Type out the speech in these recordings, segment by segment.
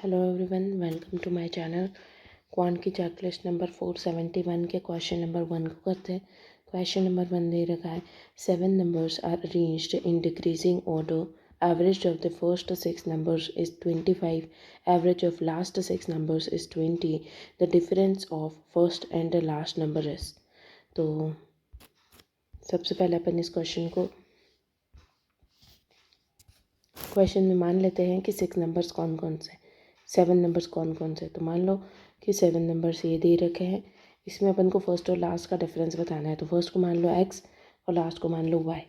Hello everyone, welcome to my channel. Quant की checklist number 471 के question number 1 को करते हैं। क्वेश्चन नंबर 1 दे रखा है 7 numbers are arranged in decreasing order. Average of the first 6 numbers is 25। Average of last 6 numbers is 20। The difference of first and the last number is. तो सबसे पहले अपन इस क्वेश्चन में मान लेते हैं कि 6 नंबर्स कौन कौन से, 7 नंबर्स कौन कौन से। तो मान लो कि 7 नंबर्स ये दे रखे हैं। इसमें अपन को फर्स्ट और लास्ट का डिफरेंस बताना है। तो फर्स्ट को मान लो x और लास्ट को मान लो y।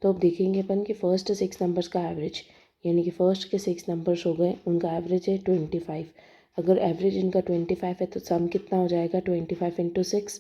तो अब देखेंगे अपन कि फर्स्ट 6 नंबर्स का एवरेज, यानी कि फर्स्ट के 6 नंबर्स हो गए, उनका एवरेज है 25। अगर एवरेज इनका 25 है तो सम कितना हो जाएगा 25 इंटू 6।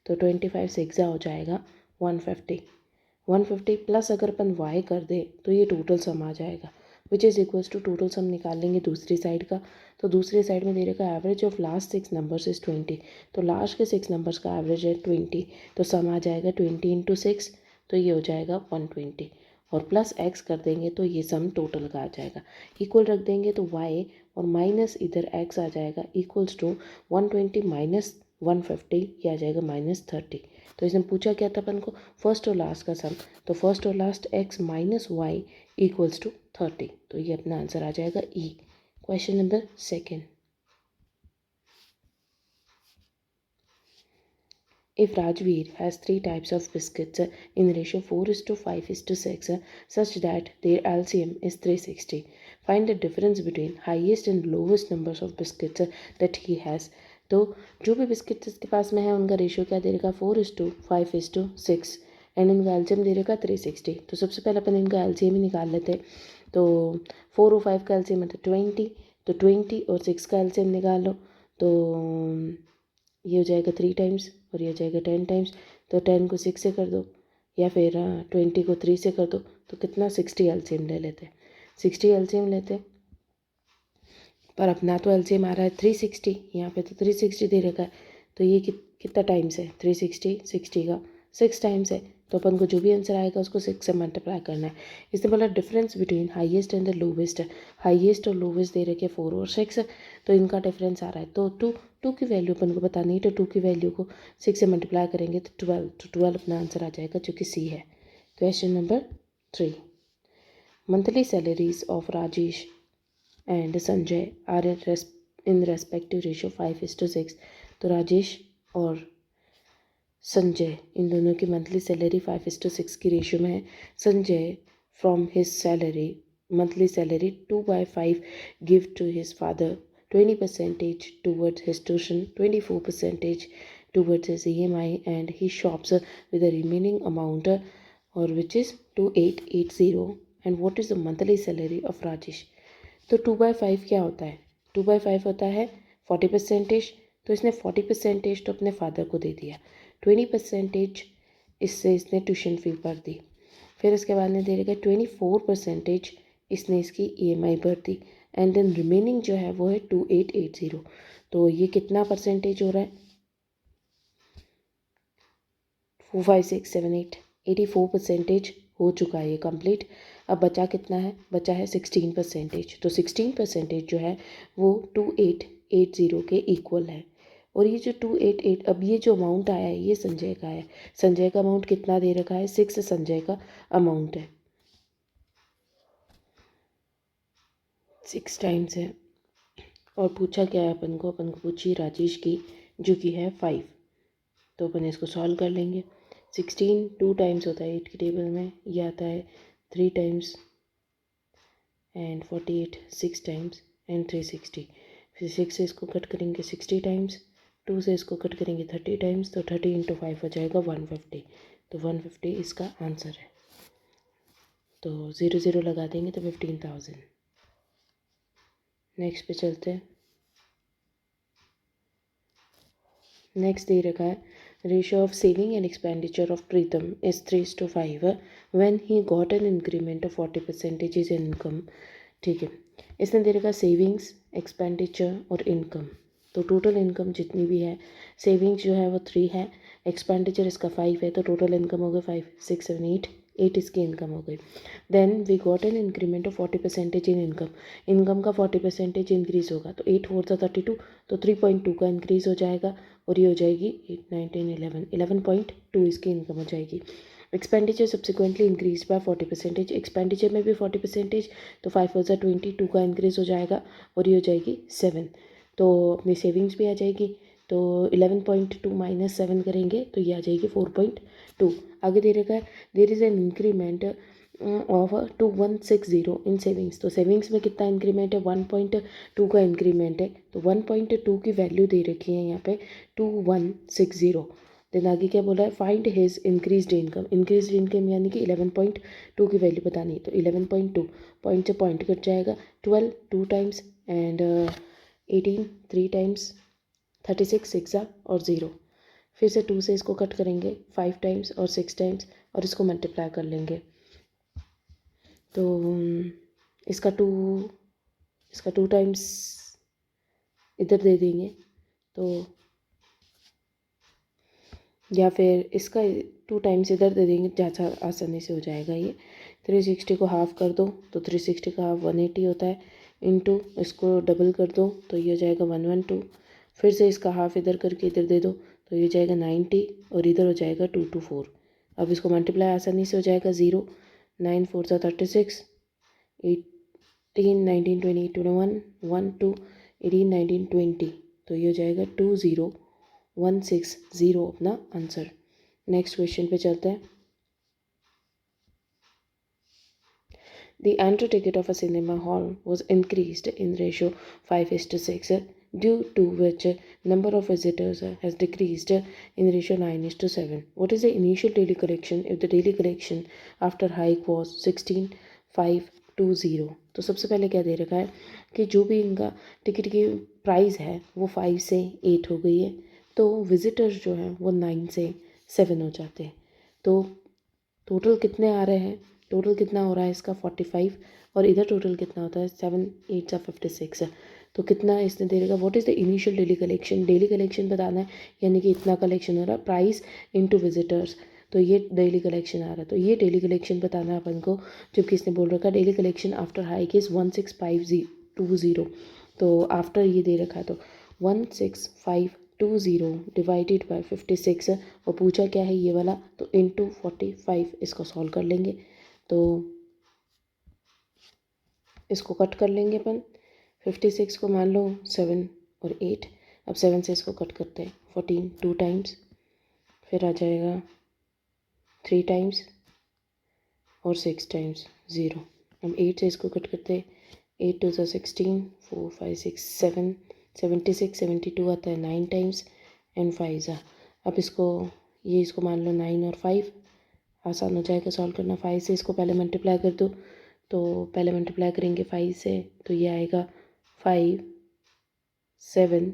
तो 25 6 हो जाएगा 150 प्लस अगर अपन y कर दे तो ये टोटल सम आ जाएगा, which is equals to total sum निकाल लेंगे दूसरी साइड का। तो दूसरी साइड में दे रखा है average of last 6 numbers is 20। तो लास्ट के 6 नंबर्स का एवरेज है 20, तो सम आ जाएगा 20 इंटू 6, तो ये हो जाएगा 120। और प्लस x कर देंगे तो ये सम टोटल का आ जाएगा। इक्वल रख देंगे तो y और माइनस इधर x आ जाएगा, इक्वल्स टू 120 माइनस 150, ये आ जाएगा -30। तो इसने पूछा क्या था अपन को, फर्स्ट और लास्ट का सम। तो फर्स्ट और last x minus Y equals to 30। तो ये अपना आंसर आ जाएगा E. Question number 2। If Rajveer has 3 types of biscuits in ratio 4:5:6 such that their LCM is 360, find the difference between highest and lowest numbers of biscuits that he has। तो जो भी biscuit इसके पास में है उनका ratio क्या दे रखा, 4:5:6, and इनका एलसीएम दे रखा 360। तो सबसे पहले अपन इनका एलसीएम ही निकाल लेते हैं। तो 4 और 5 का एलसीएम है तो 20, तो 20 और 6 का एलसीएम निकाल लो। तो ये हो जाएगा 3 टाइम्स और ये हो जाएगा 10 टाइम्स। तो 10 को 6 से कर दो या फिर 20 को 3 से कर दो, तो कितना 60 एलसीएम ले लेते, 60 एलसीएम लेते। पर अपना तो एलसीएम आ रहा है 360, यहाँ पे तो 360 दे रखा है। तो ये कितना टाइम्स है, 360 60 का 6 टाइम्स है। तो अपन को जो भी आंसर आएगा उसको 6 से मल्टीप्लाई करना है। इसने बोला difference between highest and the lowest. Highest और लोवेस्ट दे रखे 4 और 6, तो इनका डिफरेंस आ रहा है। तो टू की वैल्यू अपन को बतानी है। तो 2 की वैल्यू को 6 से मल्टीप्लाई करेंगे तो 12, तो 12 अपना आंसर आ जाएगा, जो कि सी है। Question number 3। Monthly salaries of Rajesh and Sanjay are in respective ratio 5:6। तो राजेश और संजय इन दोनों की मंथली सैलरी 5:6 की रेशियो में है। Sanjay from his salary monthly salary 2/5 give to his father 20% towards his tuition, 24% towards his EMI, and he shops with the remaining amount or which is 2880। and what is the monthly salary of Rajesh। तो 2/5 क्या होता है, 2/5 होता है 40%। तो इसने 40% तो अपने फादर को दे दिया, 20% इससे इसने ट्यूशन फी भर दी। फिर इसके बाद में दे देगा 24% इसने इसकी EMI भर दी, एंड देन रिमेनिंग जो है वो है 2880। तो ये कितना परसेंटेज हो रहा है, 4 5 6 7 8 84% हो चुका है ये कंप्लीट। अब बचा कितना है, बचा है 16%। तो 16% जो है वो 2880 के इक्वल है। और ये जो 288, अब ये जो अमाउंट आया है ये संजय का है। संजय का अमाउंट कितना दे रखा है, 6 संजय का अमाउंट है, 6 टाइम्स है। और पूछा क्या है अपन को पूछी राजेश की, जो कि है 5। तो अपन इसको सॉल्व कर लेंगे। 16 2 टाइम्स होता है 8 की टेबल में, ये आता है 3 टाइम्स, एंड 48 6 टाइम्स, एंड 360। फिर 6 से इसको कट करेंगे 60 टाइम्स, 2 से इसको कट करेंगे 30 टाइम्स, तो 30 इंटू 5 हो जाएगा 150। तो 150 इसका आंसर है। तो 0 0 लगा देंगे तो 15,000। नेक्स्ट पे चलते हैं। नेक्स्ट दे रखा है ratio of saving and expenditure of Pritam is 3:5 when he got an increment of 40% is income. ठीक है, इसने दे रखा सेविंग्स, एक्सपेंडिचर और इनकम। तो टोटल इनकम जितनी भी है, सेविंग्स जो है वो 3 है, एक्सपेंडिचर इसका 5 है, तो टोटल इनकम होगा 5 6 7 8 8 इसकी इनकम हो गई। Then we got an increment of 40% in income, income का 40% इंक्रीज़ होगा तो 8 4 32, तो 3.2 का इंक्रीज़ हो जाएगा और ये हो जाएगी 8 9 10 11 11.2 इसकी इनकम हो जाएगी। Expenditure subsequently increase by 40%, expenditure में भी 40%, तो 5 4 22 का इंक्रीज़ हो जाएगा और ये हो जाएगी 7। तो अपनी सेविंग्स भी आ जाएगी, तो 11.2 माइनस 7 करेंगे तो ये आ जाएगी 4.2। आगे दे रखा है there is an increment of 2160 in savings, तो सेविंग्स में कितना इंक्रीमेंट है 1.2 का इंक्रीमेंट है, तो 1.2 की वैल्यू दे रखी है यहाँ पे 2160। देन आगे क्या बोला है find his increased income, increased income यानी कि 11.2 की वैल्यू बतानी है, तो 11.2 पॉइंट से पॉइंट कट जाएगा, 12 2 टाइम्स एंड 18 3 टाइम्स, 36 6 और 0, फिर से 2 से इसको कट करेंगे 5 टाइम्स और 6 टाइम्स और इसको मल्टीप्लाई कर लेंगे, तो इसका 2 टाइम्स इधर दे देंगे, तो या फिर इसका 2 टाइम्स इधर दे देंगे, ज़्यादा आसानी से हो जाएगा ये। 360 को हाफ़ कर दो तो 360 का हाफ 180 होता है, इनटू इसको डबल कर दो तो ये हो जाएगा 112, फिर से इसका हाफ इधर करके इधर दे दो तो ये जाएगा 90 और इधर हो जाएगा 224। अब इसको मल्टीप्लाई आसानी से हो जाएगा 0 9 4 36 18 19 20 21 1 2 18 19 20, तो ये हो जाएगा 20160 अपना आंसर। नेक्स्ट क्वेश्चन पे चलते हैं। The entry ticket of a cinema hall was increased in ratio 5:6, due to which number of visitors has decreased in ratio 9:7. What is the initial daily collection if the daily collection after hike was 16,520? तो सबसे पहले क्या दे रखा है कि जो भी इनका टिकट की प्राइस है वो 5 से 8 हो गई है, तो विजिटर्स जो हैं वो 9 से 7 हो जाते हैं, तो टोटल कितने आ रहे हैं, टोटल कितना हो रहा है इसका 45 और इधर टोटल कितना होता है 7 8 56 है, तो कितना इसने दे देगा what is the initial daily collection, daily collection बताना है यानी कि इतना कलेक्शन हो रहा है प्राइस इनटू विजिटर्स, तो ये डेली कलेक्शन आ रहा है, तो ये डेली कलेक्शन बताना है अपन को, जबकि इसने बोल रखा है daily collection after hike is 16520, तो आफ्टर ये दे रखा है तो 16520 डिवाइडेड बाय 56 और पूछा क्या है ये वाला, तो इनटू 45 इसको सॉल्व कर लेंगे, तो इसको कट कर लेंगे अपन, 56 को मान लो 7 और 8, अब 7 से इसको कट करते हैं 14 2 टाइम्स, फिर आ जाएगा 3 टाइम्स और 6 टाइम्स 0, अब 8 से इसको कट करते हैं 8 2 16 4 5 6 7 76 72 आता है 9 टाइम्स एंड 5 ज़ा, अब इसको ये इसको मान लो 9 और 5, आसान हो जाएगा सॉल्व करना, 5 से इसको पहले मल्टीप्लाई कर दो, तो पहले मल्टीप्लाई करेंगे 5 से तो ये आएगा 5 7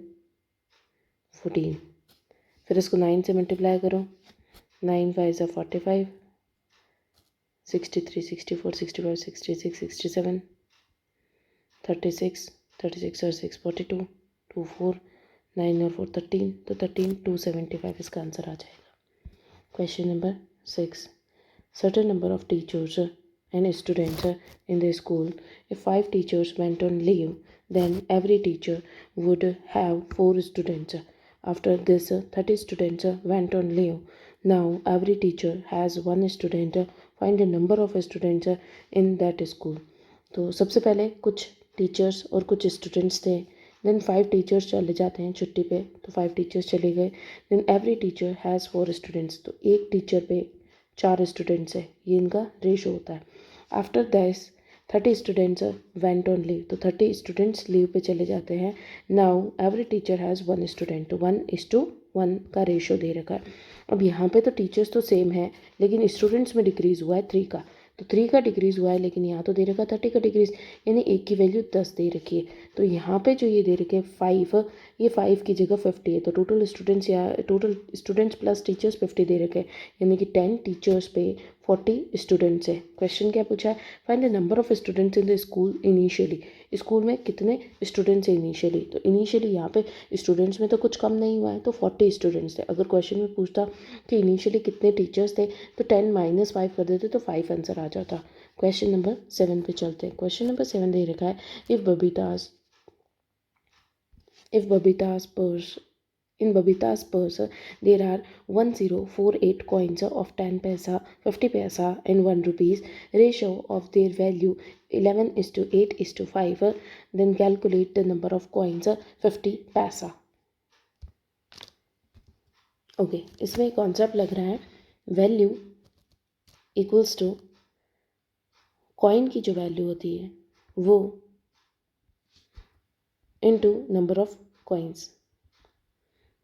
14, फिर इसको 9 से मल्टीप्लाई करो, 9 5 ज़ा 45 63 64 65 66 67 36 36 और 6 42 24 9 और 4 13, तो 13 275 इसका आंसर आ जाएगा। Question number 6, certain number of teachers and students in the school. If 5 teachers went on leave, then every teacher would have 4 students. After this, 30 students went on leave. Now every teacher has 1 student. Find the number of students in that school. तो सबसे पहले कुछ teachers और कुछ students थे, then 5 teachers चले जाते हैं छुट्टी पे, तो 5 टीचर्स चले गए, then every teacher has 4 students, तो एक टीचर पे 4 स्टूडेंट्स है, ये इनका रेशो होता है। After these 30 students went on leave, तो 30 स्टूडेंट्स लीव पे चले जाते हैं। Now every teacher has 1 student, तो 1:1 का रेशो दे रखा है। अब यहाँ पे तो टीचर्स तो सेम है लेकिन स्टूडेंट्स में डिक्रीज़ हुआ है 3 का, तो 3 का डिक्रीज़ हुआ है, लेकिन यहाँ तो दे रखा 30 का डिक्रीज़, यानी एक की वैल्यू 10 दे रखी है, तो यहाँ पे जो ये दे रखे 5, ये 5 की जगह 50 है, तो टोटल स्टूडेंट्स या टोटल स्टूडेंट्स प्लस टीचर्स 50 दे रखे हैं, यानी कि 10 टीचर्स पे 40 स्टूडेंट्स है। क्वेश्चन क्या पूछा है, find the number of students in the school initially. School में कितने स्टूडेंट्स हैं इनिशियली, तो इनिशियली यहाँ पे स्टूडेंट्स में तो कुछ कम नहीं हुआ है, तो 40 स्टूडेंट्स थे। अगर क्वेश्चन में पूछता कि इनिशियली कितने टीचर्स थे, तो 10 - 5 कर देते तो 5 आंसर आ जाता। क्वेश्चन नंबर 7 पे चलते हैं। क्वेश्चन नंबर 7 दे रखा है, if Babita's purse in Babita's purse there are 1048 coins of 10 paisa, 50 paisa and 1 rupees. Ratio of their value 11:8:5. Then calculate the number of coins 50 paisa. Okay इसमें concept लग रहा है value equals to coin की जो value होती है वो into number of coins.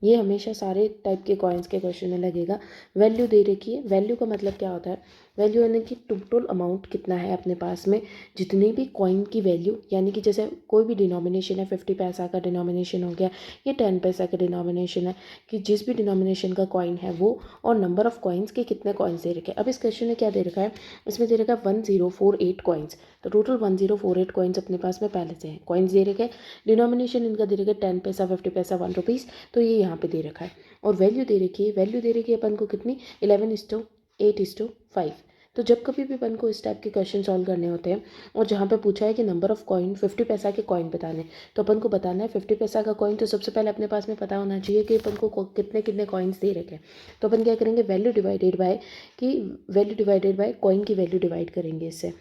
ये हमेशा सारे टाइप के कॉइन्स के क्वेश्चन में लगेगा। वैल्यू दे रखी है, वैल्यू का मतलब क्या होता है, वैल्यू यानी कि टोटल अमाउंट कितना है अपने पास में, जितने भी कॉइन की वैल्यू, यानी कि जैसे कोई भी डिनोमिनेशन है, 50 पैसा का डिनोमिनेशन हो गया, ये 10 पैसा का डिनोमिनेशन है, कि जिस भी डिनोमिनेशन का कॉइन है वो, और नंबर ऑफ कॉइन्स के कितने कॉइन्स दे रखे हैं। अब इस क्वेश्चन में क्या दे रखा है, इसमें दे रखा है 1048 कॉइन्स, तो टोटल 1048 कॉइन्स अपने पास में पहले से हैं। कॉइन्स दे रखे हैं, डिनोमिनेशन इनका दे रखा है 10 पैसा, 50 पैसा, 1 रुपीज़, तो ये यहाँ पे दे रखा है। और वैल्यू दे रखी है, वैल्यू दे रखी है अपन को कितनी, 11:8:5। तो जब कभी भी अपन को इस टाइप के क्वेश्चन सॉल्व करने होते हैं और जहाँ पे पूछा है कि नंबर ऑफ कॉइन 50 पैसा के कॉइन बताने, तो अपन को बताना है 50 पैसा का कॉइन, तो सबसे पहले अपने पास में पता होना चाहिए कि अपन को कितने कितने कॉइन्स दे रखे हैं। तो अपन क्या करेंगे, वैल्यू डिवाइडेड बाय कॉइन की वैल्यू डिवाइड करेंगे इससे,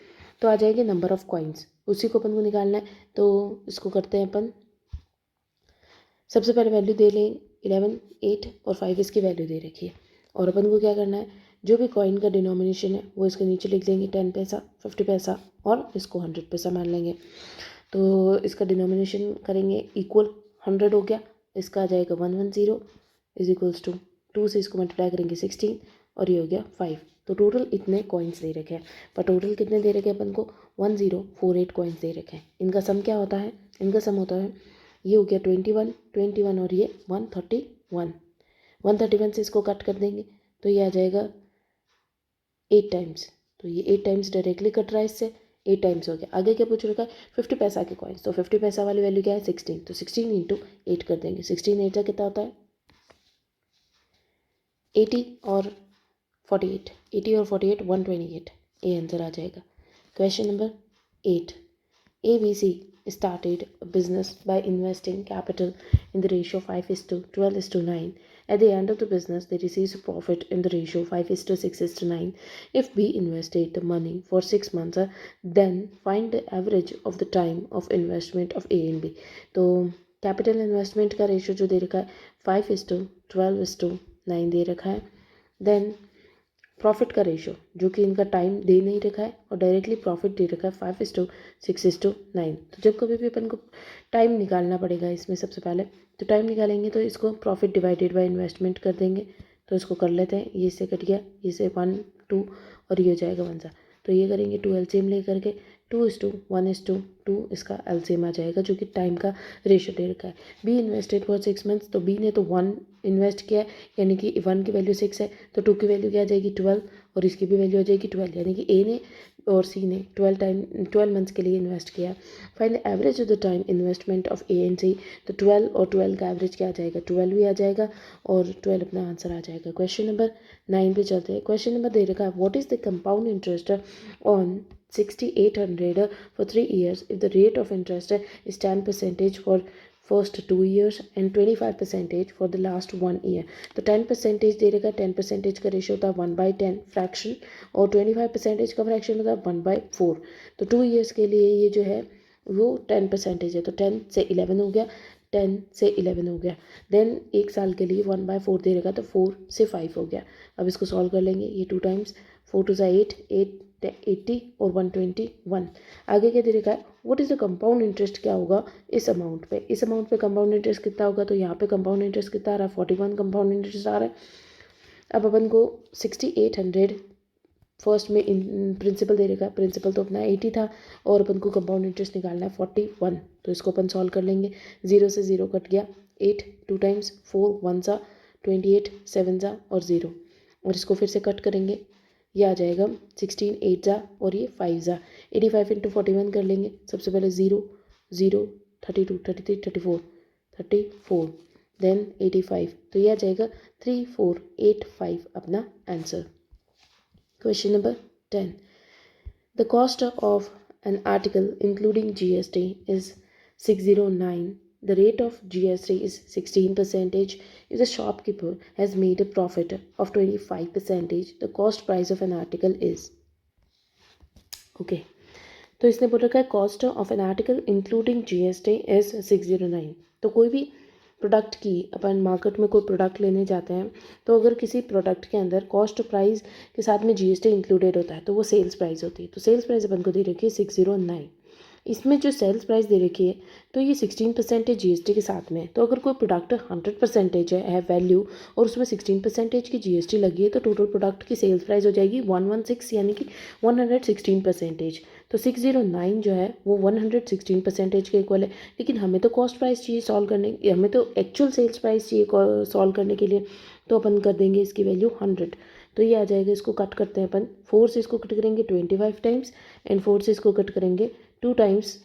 तो आ जाएगी नंबर ऑफ कॉइन्स, उसी को अपन को निकालना है। तो इसको करते हैं अपन, सबसे पहले वैल्यू दे लें 11, 8 और 5 इसकी वैल्यू दे रखी है। और अपन को क्या करना है, जो भी कॉइन का डिनोमिनेशन है वो इसके नीचे लिख देंगे, 10 पैसा, 50 पैसा और इसको 100 पैसा मान लेंगे। तो इसका डिनोमिनेशन करेंगे इक्वल 100 हो गया, इसका आ जाएगा 110 इज इक्वल्स टू 2 से इसको मल्टीप्लाई करेंगे 16 और ये हो गया 5। तो टोटल इतने कॉइन्स दे रखे हैं, पर टोटल कितने दे रखे हैं अपन को, 1048 कॉइन्स दे रखे हैं। इनका सम क्या होता है, इनका सम होता है, ये हो गया 21 और ये 131 से इसको कट कर देंगे तो ये आ जाएगा 8 टाइम्स, तो ये 8 टाइम्स डायरेक्टली कट रहा है इससे, 8 टाइम्स हो गया। आगे क्या पूछ रखा है, 50 पैसा के कॉइन्स, तो 50 पैसा वाली वैल्यू क्या है 16, तो 16 इंटू 8 कर देंगे, 16 8 का कितना होता है 80 और 48, 80 और 48 128, ये आंसर आ जाएगा। Question number 8, ABC started a business by investing capital in the ratio 5:12:9. At the end of the business, they received a profit in the ratio 5:6:9. If B invested the money for 6 months, then find the average of the time of investment of A and B. तो capital investment का ratio जो दे रखा है 5:12:9 दे रखा है। Then profit का ratio जो कि इनका टाइम दे नहीं रखा है और डायरेक्टली प्रॉफिट दे रखा है 5:6:9। तो जब कभी भी अपन को टाइम निकालना पड़ेगा इसमें, सबसे पहले तो टाइम निकालेंगे तो इसको प्रॉफिट डिवाइडेड बाय इन्वेस्टमेंट कर देंगे। तो इसको कर लेते हैं, ये से कट गया, ये से 1 2 और ये हो जाएगा 1 सा, तो ये करेंगे 2 एलसीएम ले करके 2:1:2 इसका एलसीएम आ जाएगा जो कि टाइम का रेशो दे रखा है। बी इन्वेस्टेड फॉर 6 मंथ्स, तो बी ने तो 1 इन्वेस्ट किया है, यानी कि 1 की वैल्यू 6 है, तो 2 की वैल्यू क्या आ जाएगी 12 और इसकी भी वैल्यू आ जाएगी 12, यानी कि ए ने और सी ने 12 मंथ्स के लिए इन्वेस्ट किया है। Find the average of the time investment of A and C, तो 12 और 12 का एवरेज क्या आ जाएगा 12 भी आ जाएगा और 12 अपना आंसर आ जाएगा। क्वेश्चन नंबर 9 पे चलते हैं। क्वेश्चन नंबर दे रखा है, what is the compound interest on 6800 for 3 years if the rate of interest is 10% for first 2 years and 25% for the last 1 year। तो 10% दे रखा है, 10% का रेशियो होता है 1/10 फ्रैक्शन और 25% का फ्रैक्शन होता है 1/4। तो 2 ईयर्स के लिए ये जो है वो 10% है, तो 10 से 11 हो गया, 10 से 11 हो गया। देन 1 साल के लिए 1/4 दे रखा, तो 4 से 5 हो गया। अब इसको सॉल्व कर लेंगे, ये 2 टाइम्स 4 2 8 8 80 और 121। आगे क्या दे रखा है, what is the compound interest क्या होगा इस अमाउंट पे, इस अमाउंट पे कंपाउंड इंटरेस्ट कितना होगा, तो यहाँ पे कंपाउंड इंटरेस्ट कितना आ रहा है 41 कंपाउंड इंटरेस्ट आ रहा है। अब अपन को 6800 फर्स्ट में प्रिंसिपल दे रखा है, प्रिंसिपल तो अपना 80 था और अपन को कंपाउंड इंटरेस्ट निकालना है 41, तो इसको अपन सॉल्व कर लेंगे। 0 से 0 कट गया, 8 2 टाइम्स 4 1 सा 28 7 सा और 0, और इसको फिर से कट करेंगे, ये आ जाएगा 16 8 जा और ये 5 जा। 85 इंटू 41 कर लेंगे। सबसे पहले 0 0 32 33 34 34 देन 85, तो ये आ जाएगा 3485 अपना answer. Question number 10, the cost of an article including GST is 609. The rate of GST is 16%. If the shopkeeper has made a profit of 25%, the cost price of an article is. Okay. तो इसने बोल रखा है cost of an article including GST is 609। तो कोई भी product की अपन market में कोई प्रोडक्ट लेने जाते हैं, तो अगर किसी प्रोडक्ट के अंदर कॉस्ट प्राइस के साथ में GST इंक्लूडेड होता है तो वो सेल्स प्राइस होती है। तो सेल्स प्राइस अपन को दे रखी है 609। इसमें जो सेल्स प्राइस दे रखी है तो ये 16% GST के साथ में है। तो अगर कोई प्रोडक्ट 100% है वैल्यू और उसमें 16% की GST लगी है तो टोटल प्रोडक्ट की सेल्स प्राइस हो जाएगी 116 यानी कि 116%। तो 609 जो है वो 116% के इक्वल है। लेकिन हमें तो कॉस्ट प्राइस चाहिए सॉल्व करने, हमें तो एक्चुअल सेल्स प्राइस चाहिए सॉल्व करने के लिए, तो अपन कर देंगे इसकी वैल्यू 100। तो ये आ जाएगा, इसको कट करते हैं अपन। 4 से इसको कट करेंगे 25 टाइम्स एंड 4 से इसको कट करेंगे 2 टाइम्स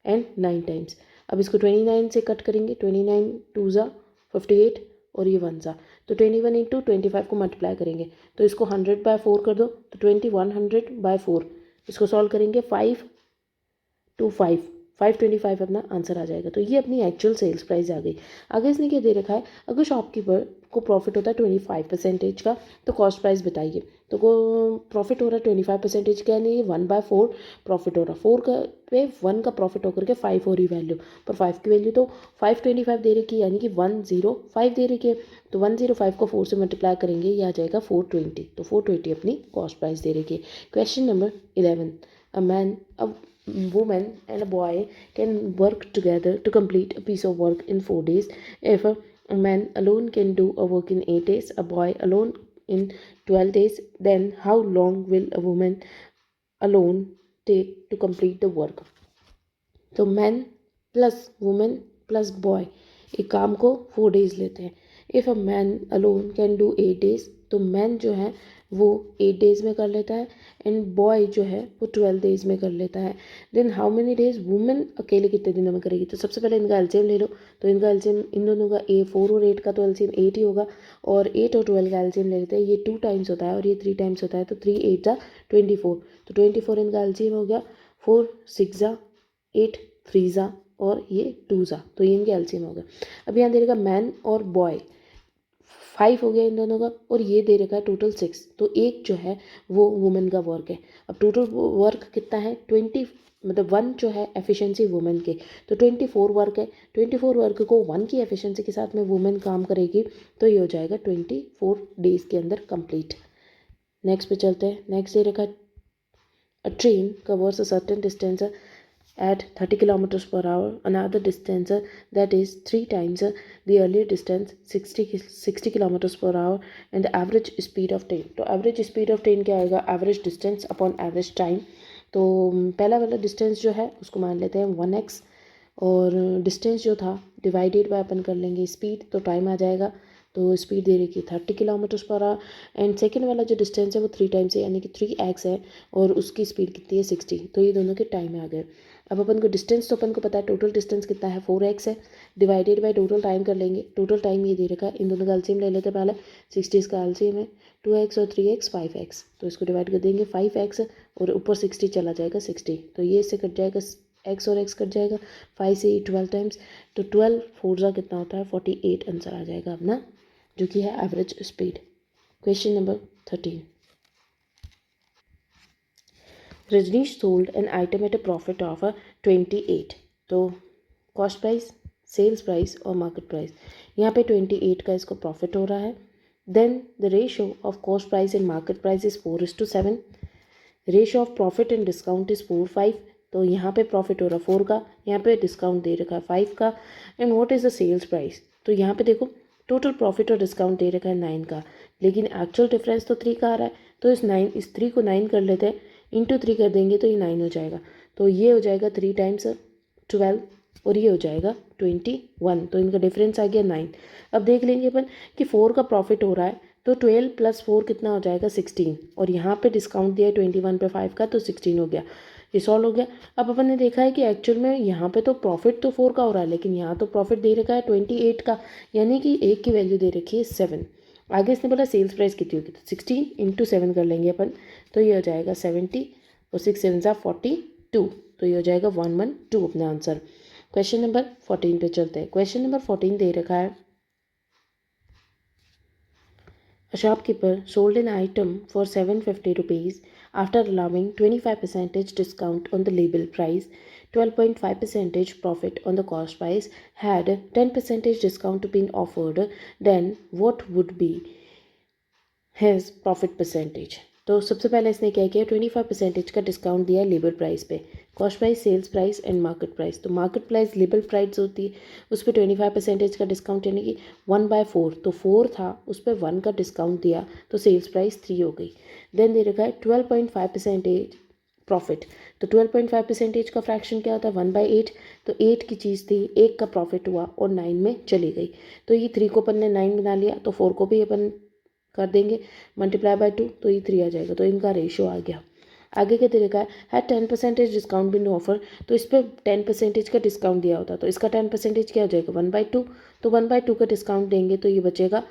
एंड 9 टाइम्स। अब इसको 29 से कट करेंगे, 29 2 ज़ा 58 और ये 1 ज़ा, तो 21 इंटू 25 को मल्टीप्लाई करेंगे तो इसको 100/4 कर दो, तो 2100/4। इसको सॉल्व करेंगे 5 2 5 525 अपना आंसर आ जाएगा। तो ये अपनी एक्चुअल सेल्स प्राइस आ गई। आगे इसने क्या दे रखा है, अगर शॉपकीपर को प्रॉफिट होता है 25% का तो कॉस्ट प्राइस बताइए। तो को प्रॉफिट हो रहा है 25%, क्या नहीं 1/4 प्रॉफिट हो रहा है। 4 का पे 1 का प्रॉफिट होकर के 5 हो रही वैल्यू, पर 5 की वैल्यू तो 525 दे रखी है यानी कि 105 दे रखी है। तो 105 को 4 से मल्टीप्लाई करेंगे, ये आ जाएगा 420। तो 420 अपनी कॉस्ट प्राइस दे रखी है। Question number 11, a man woman and a boy can work together to complete a piece of work in 4 days. If a man alone can do a work in 8 days, a boy alone in 12 days, then how long will a woman alone take to complete the work? तो man plus women plus boy एक काम को 4 days लेते हैं। If a man alone can do 8 days, तो man जो है वो 8 डेज में कर लेता है एंड बॉय जो है वो 12 डेज में कर लेता है। Then how many days women अकेले कितने दिनों में करेगी? तो सबसे पहले इनका एलसीएम ले लो। तो इनका एलसीएम इन दोनों का 4 और 8 का तो एलसीएम 8 ही होगा, और 8 और 12 का एलसीएम ले लेते हैं। ये 2 टाइम्स होता है और ये 3 टाइम्स होता है, तो 3 8 जा 24। तो 24 इनका एलसीएम हो गया। 4 6 जा 8 3 जा और ये 2 जा, तो ये इनके एलसीएम हो गया। अब यहाँ दे रखा मैन और बॉय 5 हो गया इन दोनों का, और ये दे रखा है टोटल 6। तो एक जो है वो वुमेन का वर्क है। अब टोटल वर्क कितना है 20, मतलब 1 जो है एफिशिएंसी वुमेन के, तो 24 वर्क है। 24 वर्क को 1 की एफिशिएंसी के साथ में वुमेन काम करेगी, तो ये हो जाएगा 24 डेज के अंदर कंप्लीट। नेक्स्ट पे चलते हैं। नेक्स्ट दे रखा है a train covers a certain distance at 30 kilometers per hour, another distance that is 3 times the earlier distance 60 kilometers per hour, and the average speed of train। तो average speed of train क्या आएगा, average distance upon average time। तो पहला वाला distance जो है उसको मान लेते हैं 1x, और डिस्टेंस जो था डिवाइडेड बाय अपन कर लेंगे स्पीड, तो टाइम आ जाएगा। तो स्पीड दे रखी 30 kilometre per hour, and second वाला जो डिस्टेंस है वो 3 टाइम्स है यानी कि 3x है, और उसकी स्पीड कितनी है 60। तो ये दोनों के टाइम आ गए। अब अपन को डिस्टेंस तो अपन को पता है, टोटल डिस्टेंस कितना है 4x है, डिवाइडेड बाय टोटल टाइम कर लेंगे। टोटल टाइम ये दे रखा है, इन दोनों का एलसीएम ले लेते हैं पहले। 60 इसका एलसीएम है 2x और 3x 5x, तो इसको डिवाइड कर देंगे 5x और ऊपर 60 चला जाएगा 60, तो ये इससे कट जाएगा x और x कट जाएगा 5 से 12 टाइम्स, तो 12 4 जा कितना होता है 48 आंसर आ जाएगा अपना, जो कि है average speed. Question number 13, Rajnish sold an item at a profit of 28। तो कॉस्ट प्राइस, सेल्स प्राइस और मार्केट प्राइस, यहाँ पे 28 का इसको प्रॉफिट हो रहा है। Then the ratio of cost price and market price is 4:7। Ratio of profit and discount is 4:5। तो यहाँ पे प्रॉफिट हो रहा है 4 का, यहाँ पे डिस्काउंट दे रखा है 5 का। And what is the sales price? तो यहाँ पे देखो टोटल प्रॉफिट और डिस्काउंट दे रखा है 9 का, लेकिन एक्चुअल डिफरेंस तो 3 का आ रहा है। तो इस 3 को 9 कर लेते हैं, इंटू 3 कर देंगे तो ये 9 हो जाएगा। तो ये हो जाएगा 3 टाइम्स 12 और ये हो जाएगा 21, तो इनका डिफरेंस आ गया 9। अब देख लेंगे अपन कि 4 का प्रॉफिट हो रहा है तो 12 + 4 कितना हो जाएगा 16, और यहाँ पे डिस्काउंट दिया है 21 पे 5 का, तो 16 हो गया। ये सॉल्व हो गया। अब अपन ने देखा है कि एक्चुअल में यहाँ पे तो प्रॉफिट तो 4 का हो रहा है, लेकिन यहाँ तो प्रॉफिट दे रखा है 28 का, यानी कि एक की वैल्यू दे रखी है 7। आगे इसने बोला सेल्स प्राइस कितनी होगी, तो 16 × 7 कर लेंगे अपन, तो ये हो जाएगा 70 और 6 7 42, तो ये हो जाएगा 112 अपना आंसर। क्वेश्चन नंबर 14 पे चलते हैं। क्वेश्चन नंबर 14 दे रखा है, A shopkeeper sold an item for 750 rupees after allowing 25% discount on the label price, 12.5% profit on the cost price. Had 10% discount been offered, then what would be his profit percentage. तो सबसे पहले इसने क्या किया, 25% का discount दिया है label price पे, cost price, sales price and market price. तो मार्केट प्राइस लेबर प्राइस होती है, उस पर 25% का डिस्काउंट, यानी कि 1/4, तो 4 था, उस पर 1 का डिस्काउंट दिया, तो सेल्स प्राइस 3 हो गई। देन दे रखा है 12.5% प्रॉफिट। तो 12.5% का फ्रैक्शन क्या होता है, 1/8, तो 8 की चीज़ थी, 1 का प्रॉफिट हुआ और 9 में चली गई। तो ये 3 को अपन ने 9 बना लिया, तो 4 को भी अपन कर देंगे मल्टीप्लाई बाय 2, तो ये 3 आ जाएगा, तो इनका रेशियो आ गया। आगे क्या तरीका है, 10% डिस्काउंट बिन ऑफर, तो इस पर 10% का डिस्काउंट दिया होता, तो इसका 10% क्या हो जाएगा 1/2, तो 1/2 का डिस्काउंट देंगे तो ये बचेगा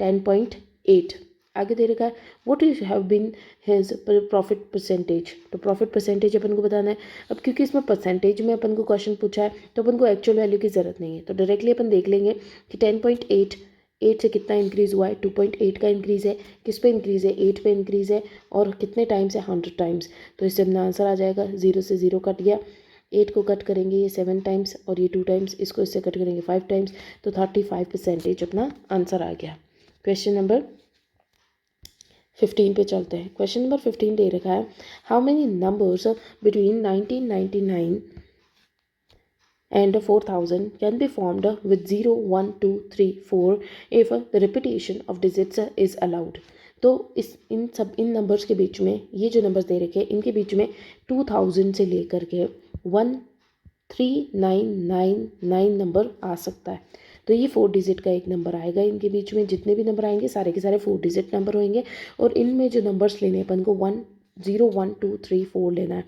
10.8। आगे दे रखा है what is have been his profit percentage, तो प्रॉफिट परसेंटेज अपन को बताना है। अब क्योंकि इसमें परसेंटेज में अपन को क्वेश्चन पूछा है, तो अपन को एक्चुअल वैल्यू की ज़रूरत नहीं है, तो डायरेक्टली अपन देख लेंगे कि 10.8 8 से कितना इंक्रीज़ हुआ है, 2.8 का इंक्रीज़ है, किस पे इंक्रीज़ है, 8 पे इंक्रीज़ है, और कितने टाइम्स है, 100 टाइम्स। तो इससे अपना आंसर आ जाएगा, 0 से 0 कट गया, 8 को कट करेंगे ये 7 टाइम्स, और ये 2 टाइम्स, इसको इससे कट करेंगे 5 टाइम्स, तो 35% अपना आंसर आ गया। क्वेश्चन नंबर 15 पे चलते हैं। क्वेश्चन नंबर 15 दे रखा है, how many numbers between 1999 and 4000 can be formed with 0 1 2 3 4 if the repetition of digits is allowed। तो इन नंबर्स के बीच में, ये जो नंबर्स दे रखे हैं इनके बीच में 2000 से लेकर के 13999 नंबर आ सकता है। तो ये 4 डिजिट का एक नंबर आएगा, इनके बीच में जितने भी नंबर आएंगे सारे के सारे 4 डिजिट नंबर होंगे, और इनमें जो नंबर्स लेने अपन को 0 1 2 3 4 लेना है।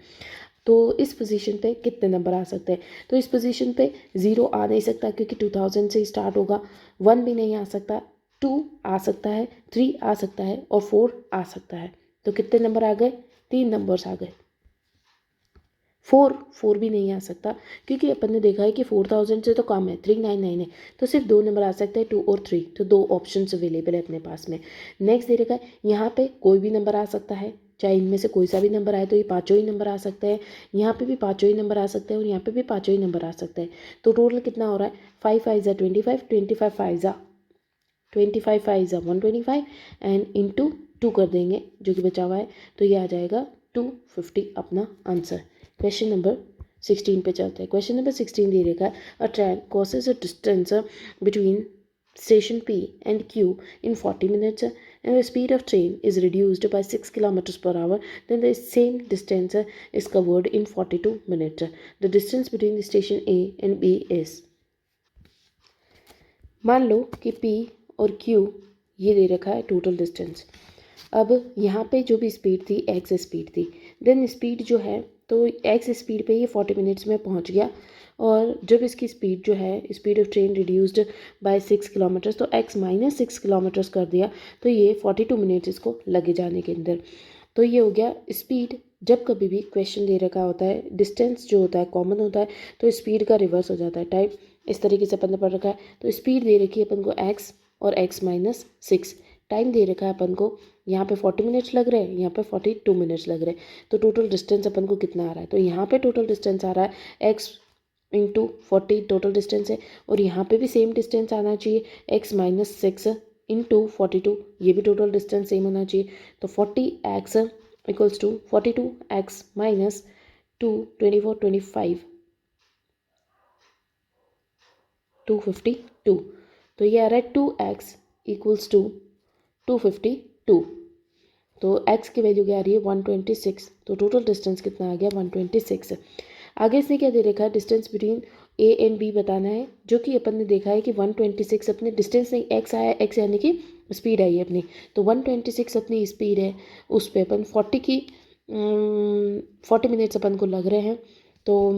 तो इस पोजीशन पे कितने नंबर आ सकते हैं, तो इस पोजीशन पे 0 आ नहीं सकता क्योंकि 2000 से स्टार्ट होगा, 1 भी नहीं आ सकता, 2 आ सकता है, 3 आ सकता है, और 4 आ सकता है। तो कितने नंबर आ गए, 3 नंबर्स आ गए। 4 भी नहीं आ सकता क्योंकि अपन ने देखा है कि 4000 से तो कम है, 399 है, तो सिर्फ 2 नंबर आ सकते हैं, 2 और 3, तो 2 ऑप्शंस अवेलेबल है अपने पास में। नेक्स्ट दे रखा है, यहाँ पे कोई भी नंबर आ सकता है, चाहे इनमें से कोई सा भी नंबर आए, तो ये पाँचों ही नंबर आ सकते हैं, यहाँ पे भी पाँचों ही नंबर आ सकते हैं, और यहाँ पे भी पाँचों ही नंबर आ सकते हैं। तो टोटल कितना हो रहा है, 5 5 ज़ा 25, 25 5 ज़ा 25 5 ज़ा 125, एंड इंटू 2 कर देंगे जो कि बचा हुआ है, तो ये आ जाएगा 250 अपना आंसर। क्वेश्चन नंबर 16 पे चलते हैं। क्वेश्चन नंबर 16 दे रखा है, अ train crosses a distance between station P and Q in 40 minutes and the speed of train is reduced by 6 kilometers per hour, then the same distance is covered in 42 minutes. The distance between the station A and B is। मान लो कि P और Q ये दे रखा है total distance. अब यहाँ पे जो भी स्पीड थी एक्स स्पीड थी, देन स्पीड जो है तो एक्स स्पीड पे ये 40 मिनट्स में पहुँच गया, और जब इसकी स्पीड जो है speed of train reduced by 6 kilometres, तो एक्स -6 किलोमीटर्स कर दिया, तो ये 42 मिनट्स इसको लगे जाने के अंदर। तो ये हो गया स्पीड। जब कभी भी क्वेश्चन दे रखा होता है, डिस्टेंस जो होता है कॉमन होता है, तो स्पीड का रिवर्स हो जाता है, टाइप इस तरीके से अपन ने पढ़ रखा है। तो स्पीड दे रखी है अपन को एक्स और एक्स -6, टाइम दे रखा है अपन को, यहाँ पे 40 मिनट्स लग रहे हैं, यहाँ पे 42 मिनट्स लग रहे हैं, तो टोटल डिस्टेंस अपन को कितना आ रहा है, तो यहाँ पे टोटल डिस्टेंस आ रहा है x × 40 टोटल डिस्टेंस है, और यहाँ पे भी सेम डिस्टेंस आना चाहिए, x -6 × 42, ये भी टोटल डिस्टेंस सेम होना चाहिए। तो 40x = 42x - 2 24 25 252, तो ये आ रहा है 2x = 252। तो x की वैल्यू क्या आ रही है 126, तो टोटल डिस्टेंस कितना आ गया 126। आगे इसने क्या दे रखा है, distance between A and B बताना है, जो कि अपन ने देखा है कि 126 अपने डिस्टेंस नहीं, x आया, x यानी कि स्पीड आई अपनी। तो 126 अपनी स्पीड है, उस पर अपन 40 मिनट्स अपन को लग रहे हैं। तो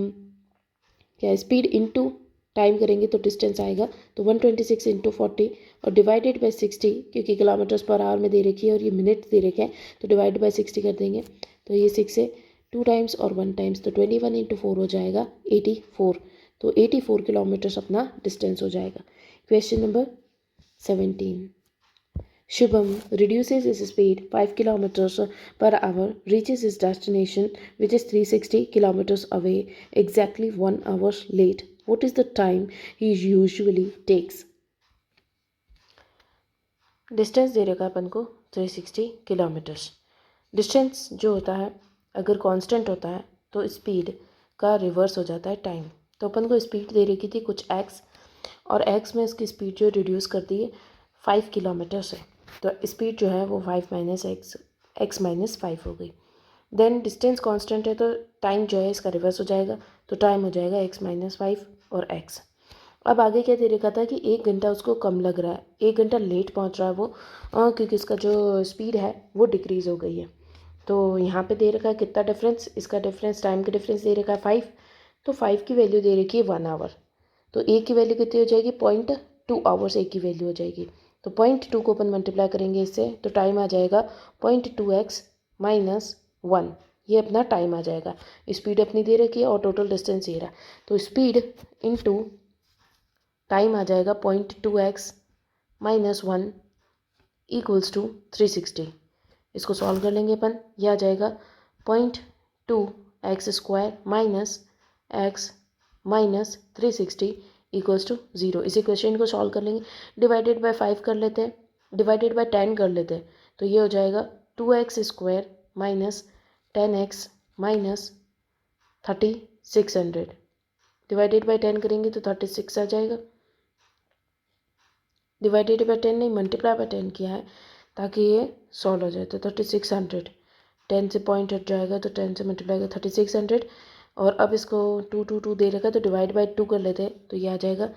क्या स्पीड इंटू टाइम करेंगे तो डिस्टेंस आएगा। तो 126 इंटू 40 और डिवाइडेड बाई 60, क्योंकि किलोमीटर्स पर आवर में दे रखी है और ये मिनट दे रखे हैं, तो डिवाइड बाई 60 कर देंगे। तो ये 6 से 2 टाइम्स और 1 टाइम्स, तो 21 इंटू 4 हो जाएगा 84। तो 84 किलोमीटर्स अपना डिस्टेंस हो जाएगा। Question number 17. Shubham reduces his speed 5 kilometers per hour, reaches his destination, which is 360 kilometers away, exactly 1 hour late. What is the time he usually takes? Distance दे रखा है अपन को 360 किलोमीटर्स। डिस्टेंस जो होता है अगर कांस्टेंट होता है तो स्पीड का रिवर्स हो जाता है टाइम। तो अपन को स्पीड दे रखी थी कुछ एक्स, और एक्स में इसकी स्पीड जो रिड्यूस कर दी है 5 किलोमीटर से, तो स्पीड जो है वो 5 माइनस एक्स माइनस 5 हो गई। देन डिस्टेंस कांस्टेंट है तो टाइम जो है इसका रिवर्स हो जाएगा, तो टाइम हो जाएगा एक्स माइनस 5 और एक्स। अब आगे क्या दे रखा था कि 1 घंटा उसको कम लग रहा है, 1 घंटा लेट पहुंच रहा है वो, क्योंकि इसका जो स्पीड है वो डिक्रीज़ हो गई है। तो यहाँ पे दे रखा है कितना डिफरेंस, इसका डिफरेंस टाइम का डिफरेंस दे रखा है 5, तो 5 की वैल्यू दे रखी है 1 आवर। तो ए की वैल्यू कितनी हो जाएगी 0.2 आवर्स ए की वैल्यू हो जाएगी। तो 0.2 को अपन मल्टीप्लाई करेंगे इससे, तो टाइम आ जाएगा 0.2x माइनस 1, ये अपना टाइम आ जाएगा। स्पीड अपनी दे रखी है और टोटल डिस्टेंस ये रहा, तो स्पीड इनटू टाइम आ जाएगा 0.2x माइनस 1 इक्वल्स टू 360। इसको सॉल्व कर लेंगे अपन, यह आ जाएगा 0.2x square minus x minus 360 equals to 0। इसी क्वेश्चन को सॉल्व कर लेंगे, डिवाइडेड बाय 5 कर लेते हैं, डिवाइडेड बाय 10 कर लेते हैं, तो ये हो जाएगा 2x square minus 10x minus 3600। Divided by 10 करेंगे तो 36 आ जाएगा। डिवाइडेड बाय 10 नहीं, मल्टीप्लाई बाय 10 किया है ताकि ये सॉल्व हो जाए। तो 3600, 10 से पॉइंट हट जाएगा तो 10 से मल्टीप्लाई कर 3600, और अब इसको 2 दे रखा तो डिवाइड बाय 2 कर लेते हैं, तो ये आ जाएगा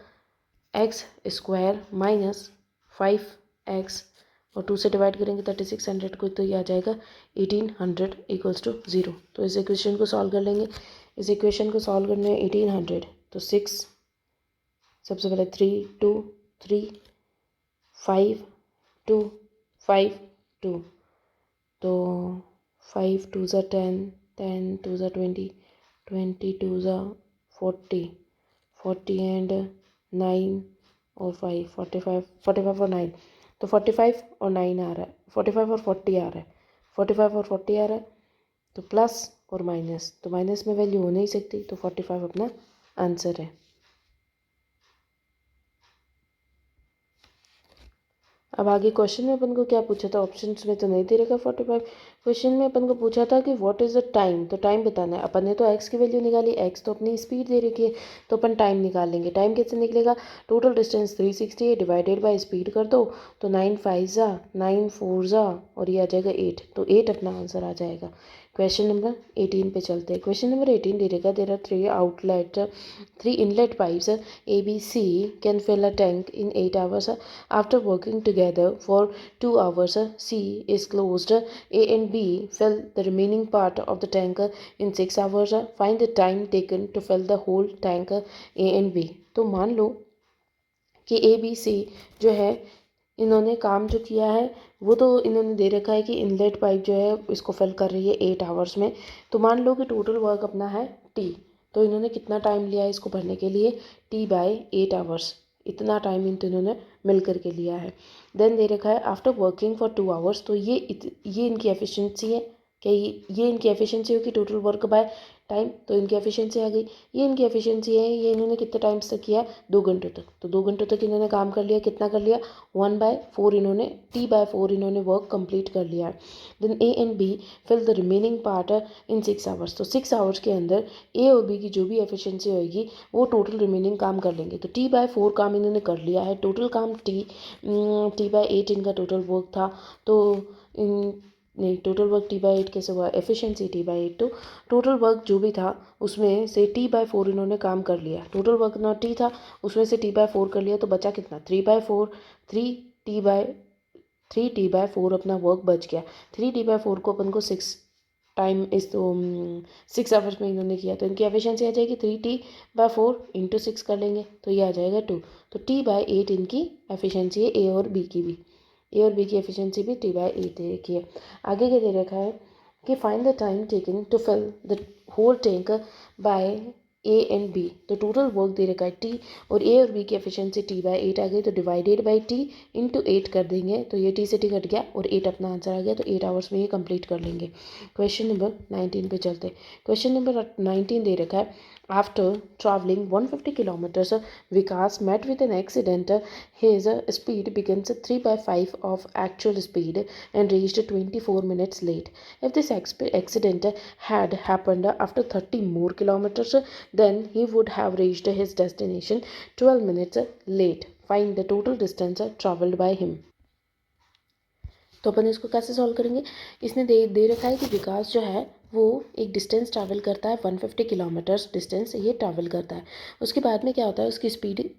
एक्स स्क्वायर माइनस 5x, और 2 से डिवाइड करेंगे 3600 को, तो ये आ जाएगा 1800 इक्वल्स टू 0। तो इस इक्वेशन को सॉल्व कर लेंगे। इस इक्वेशन को सॉल्व करने में 1800, तो 6, सबसे पहले 3 2 3 5 2 5 2, तो 5 2 ज़ा 10, 10 2 ज़ा 20, 20 2 ज़ा 40, 40 एंड 9 और 5, 45, 45 और 9, तो 45 और 9 आ रहा है, 45 और 40 आ रहा है, 45 और 40 आ रहा है, तो प्लस और माइनस, तो माइनस में वैल्यू हो नहीं सकती, तो 45 अपना आंसर है। अब आगे क्वेश्चन में अपन को क्या पूछा था, ऑप्शंस में तो नहीं दे रखा 45। क्वेश्चन में अपन को पूछा था कि व्हाट इज़ द टाइम, तो टाइम बताना है। अपन ने तो एक्स की वैल्यू निकाली, एक्स तो अपनी स्पीड दे रखी है, तो अपन टाइम निकाल लेंगे। टाइम कैसे निकलेगा, टोटल डिस्टेंस 360 है, डिवाइडेड बाय स्पीड कर दो, तो 9 5 ज़ा 9 4 ज़ा और ये आ जाएगा 8, तो 8 अपना आंसर आ जाएगा। क्वेश्चन नंबर 18 पे चलते हैं। क्वेश्चन नंबर 18 दे रखा, there are 3 inlet pipes A, B, C can fill a tank in 8 hours. After working together for 2 hours, C is closed. A and B fill the remaining part of the tank in 6 hours. Find the time taken to fill the whole tank A and B. तो मान लो कि A, B, C जो है इन्होंने काम जो किया है वो तो इन्होंने दे रखा है कि इनलेट पाइप जो है इसको फिल कर रही है 8 आवर्स में। तो मान लो कि टोटल वर्क अपना है T, तो इन्होंने कितना टाइम लिया है इसको भरने के लिए, T बाय 8 आवर्स, इतना टाइम इन्होंने मिल करके लिया है। देन दे रखा है आफ्टर वर्किंग फॉर 2 आवर्स, तो ये इनकी एफिशिएंसी है, क्या ये इनकी एफिशिएंसी होगी टोटल वर्क बाय टाइम, तो इनकी एफिशिएंसी आ गई। ये इनकी एफिशिएंसी है, ये इन्होंने कितने टाइम्स तक किया, 2 घंटों तक, तो 2 घंटों तक इन्होंने काम कर लिया। कितना कर लिया, 1/4 इन्होंने T/4 इन्होंने वर्क कंप्लीट कर लिया है। Then A and B fill the remaining part in 6 hours, तो 6 आवर्स के अंदर A और B की जो भी एफिशिएंसी होगी वो टोटल रिमेनिंग काम कर लेंगे। तो T/4 काम इन्होंने कर लिया है, टोटल काम T/8 इनका टोटल वर्क था, तो इन नहीं, टोटल वर्क T/8 कैसे हुआ, एफिशिएंसी T/8, तो टोटल वर्क जो भी था उसमें से T/4 इन्होंने काम कर लिया। टोटल वर्क ना T था, उसमें से T/4 कर लिया, तो बचा कितना 3/4, 3 T/4 3t/4 अपना वर्क बच गया। 3t/4 को अपन को 6 आवर्स में इन्होंने किया, तो इनकी एफिशिएंसी आ जाएगी 3t/4 इंटू 6 कर लेंगे तो ये आ जाएगा 2। तो t/8 इनकी एफिशिएंसी है ए और बी की भी। ए और बी की एफिशिएंसी भी t/8 दे रखी है। आगे क्या दे रखा है कि find the time taken to fill the whole tank by A and B. तो टोटल वर्क दे रखा है टी, और ए और बी की एफिशिएंसी t/8 आ गई, तो डिवाइडेड बाई टी इंटू 8 कर देंगे, तो ये टी से टी कट गया और 8 अपना आंसर आ गया। तो 8 आवर्स में ये कंप्लीट कर लेंगे। क्वेश्चन नंबर 19 पे चलते हैं। क्वेश्चन नंबर 19 दे रखा है after travelling 150 kilometres Vikas met with an accident, his speed begins 3/5 of actual speed and reached 24 minutes late. If this accident had happened after 30 more kilometers, then he would have reached his destination 12 minutes late. Find the total distance traveled by him. तो अपन इसको कैसे solve करेंगे? इसने दे रखा है कि विकास जो है वो एक डिस्टेंस ट्रैवल करता है 150 किलोमीटर्स डिस्टेंस ये ट्रैवल करता है। उसके बाद में क्या होता है, उसकी स्पीड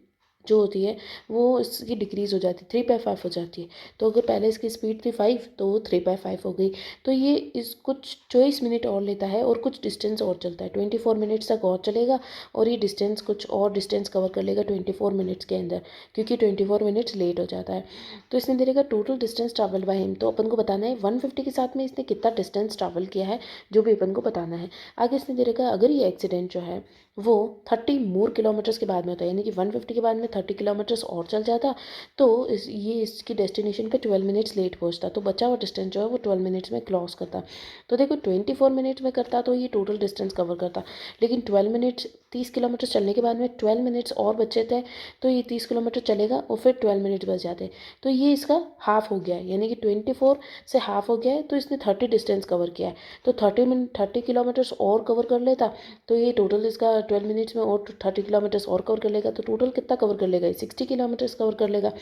जो होती है वो इसकी डिक्रीज़ हो जाती है, 3/5 हो जाती है। तो अगर पहले इसकी स्पीड थी 5 तो वो 3/5 हो गई। तो ये इस कुछ 24 मिनट और लेता है और कुछ डिस्टेंस और चलता है, 24 मिनट्स तक और चलेगा, और ये डिस्टेंस कुछ और डिस्टेंस कवर कर लेगा 24 मिनट्स के अंदर, क्योंकि 24 मिनट्स लेट हो जाता है। तो इसने दे देगा total distance travel by him. तो अपन को बताना है 150 के साथ में इसने कितना डिस्टेंस ट्रैवल किया है, जो भी अपन को बताना है। आगे इसने दे रखा है अगर ये एक्सीडेंट जो है वो 30 मोर किलोमीटर्स के बाद में होता है, यानी कि 150 के बाद में 30 किलोमीटर्स और चल जाता, तो ये इसकी डेस्टिनेशन पे 12 मिनट्स लेट पहुंचता, तो बचा हुआ डिस्टेंस जो है वो 12 मिनट्स में क्रॉस करता। तो देखो 24 मिनट्स में करता तो ये टोटल डिस्टेंस कवर करता, लेकिन 12 मिनट्स 30 किलोमीटर चलने के बाद में 12 मिनट्स और बचे थे, तो ये 30 किलोमीटर चलेगा और फिर 12 मिनट्स बच जाते, तो ये इसका हाफ हो गया है, यानी कि 24 से हाफ हो गया है, तो इसने 30 डिस्टेंस कवर किया है। तो 30 किलोमीटर्स और कवर कर लेता, तो ये टोटल इसका 12 मिनट्स में और 30 किलोमीटर्स और कवर कर लेगा, तो टोटल कितना कवर कर लेगा, 60 किलोमीटर्स कवर कर लेगा।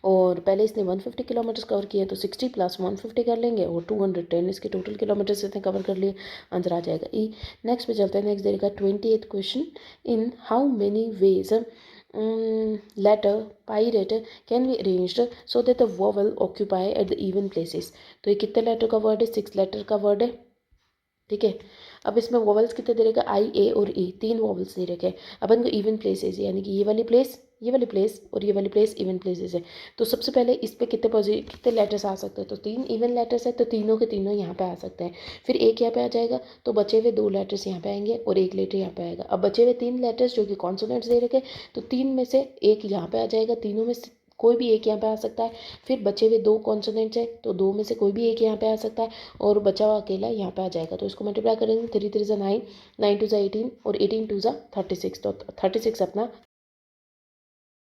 और पहले इसने 150 किलोमीटर्स कवर किए, तो 60 प्लस 150 कर लेंगे और 210 इसके टोटल किलोमीटर्स इसने कवर कर लिए, आंसर आ जाएगा ई। नेक्स्ट पे चलते हैं। नेक्स्ट देगा 28th question, in how many ways letter pirate can be arranged so that the vowel occupy at the even places। तो ये कितने लेटर का वर्ड है, 6 लेटर का वर्ड है, ठीक है। अब इसमें वॉवल्स कितने दे रखा, आई ए और ई, 3 वॉवल्स दे रखे। अपन को इवन प्लेसेस, यानी कि ये वाली प्लेस और ये वाली प्लेस इवन प्लेसेस है। तो सबसे पहले इस पे कितने लेटर्स आ सकते हैं, तो 3 इवन लेटर्स है, तो तीनों के तीनों यहाँ पे आ सकते हैं। फिर एक यहाँ पे आ जाएगा, तो बचे हुए 2 लेटर्स यहाँ पे आएंगे और 1 लेटर यहाँ पे आएगा। अब बचे हुए 3 लेटर्स जो कि कॉन्सोनेंट्स दे रखे, तो 3 में से एक यहाँ पे आ जाएगा, तीनों में से कोई भी एक यहाँ पे आ सकता है। फिर बचे हुए 2 कॉन्सोनेंट्स है, तो 2 में से कोई भी एक यहाँ पे आ सकता है, और बचा हुआ अकेला यहाँ पे आ जाएगा। तो इसको मल्टीप्लाई करेंगे, 3 3 9, 9 2 18 और 18 2 36, तो 36 अपना